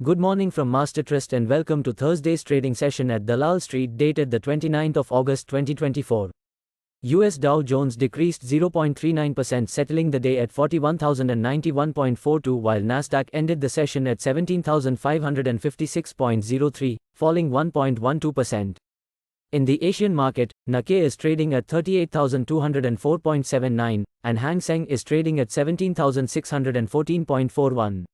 Good morning from Master Trust and welcome to Thursday's trading session at Dalal Street dated the 29th of August 2024. US Dow Jones decreased 0.39%, settling the day at 41,091.42, while Nasdaq ended the session at 17,556.03, falling 1.12%. In the Asian market, Nikkei is trading at 38,204.79 and Hang Seng is trading at 17,614.41.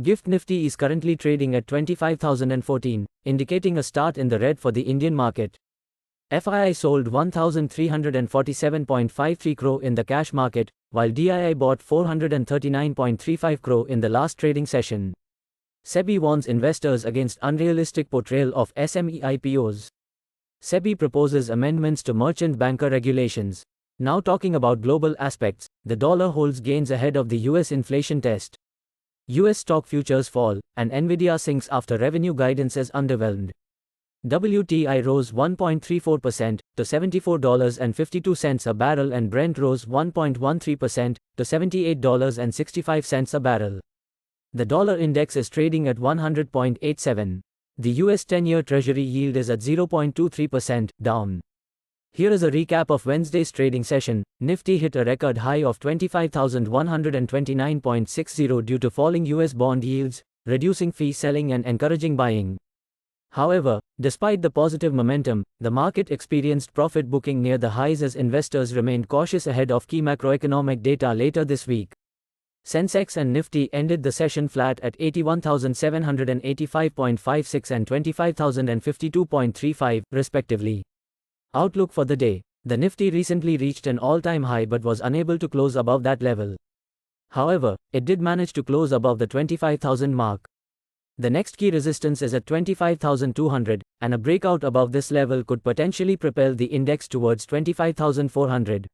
GIFT Nifty is currently trading at 25,014, indicating a start in the red for the Indian market. FII sold 1,347.53 crore in the cash market, while DII bought 439.35 crore in the last trading session. SEBI warns investors against unrealistic portrayal of SME IPOs. SEBI proposes amendments to merchant banker regulations. Now talking about global aspects, the dollar holds gains ahead of the US inflation test. US stock futures fall, and Nvidia sinks after revenue guidance is underwhelmed. WTI rose 1.34% to $74.52 a barrel, and Brent rose 1.13% to $78.65 a barrel. The dollar index is trading at 100.87. The US 10-year Treasury yield is at 0.23%, down. Here is a recap of Wednesday's trading session. Nifty hit a record high of 25,129.60 due to falling US bond yields, reducing fee selling and encouraging buying. However, despite the positive momentum, the market experienced profit booking near the highs as investors remained cautious ahead of key macroeconomic data later this week. Sensex and Nifty ended the session flat at 81,785.56 and 25,052.35, respectively. Outlook for the day. The Nifty recently reached an all-time high but was unable to close above that level. However, it did manage to close above the 25,000 mark. The next key resistance is at 25,200, and a breakout above this level could potentially propel the index towards 25,400.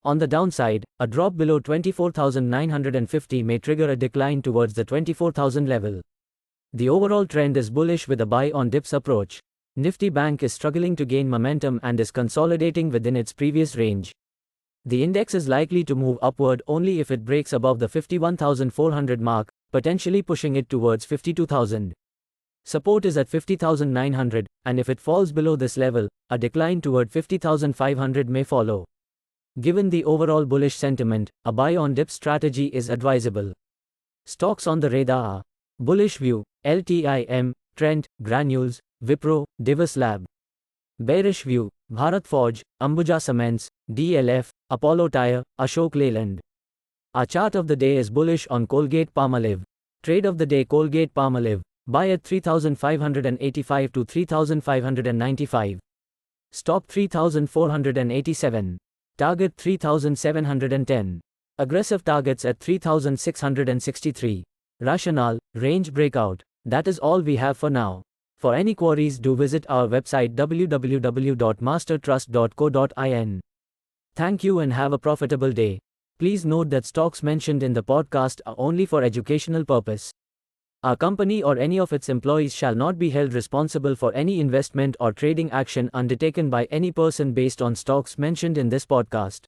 On the downside, a drop below 24,950 may trigger a decline towards the 24,000 level. The overall trend is bullish with a buy on dips approach. Nifty Bank is struggling to gain momentum and is consolidating within its previous range. The index is likely to move upward only if it breaks above the 51,400 mark, potentially pushing it towards 52,000. Support is at 50,900, and if it falls below this level, a decline toward 50,500 may follow. Given the overall bullish sentiment, a buy on dip strategy is advisable. Stocks on the radar are Bullish View, LTIM, Trent, Granules, Wipro, Divis Lab. Bearish View, Bharat Forge, Ambuja Cements, DLF, Apollo Tyre, Ashok Leyland. Our chart of the day is bullish on Colgate-Palmolive. Trade of the day: Colgate-Palmolive. Buy at 3,585 to 3,595. Stop 3,487. Target 3,710. Aggressive targets at 3,663. Rationale: range breakout. That is all we have for now. For any queries, do visit our website www.mastertrust.co.in. Thank you and have a profitable day. Please note that stocks mentioned in the podcast are only for educational purpose. Our company or any of its employees shall not be held responsible for any investment or trading action undertaken by any person based on stocks mentioned in this podcast.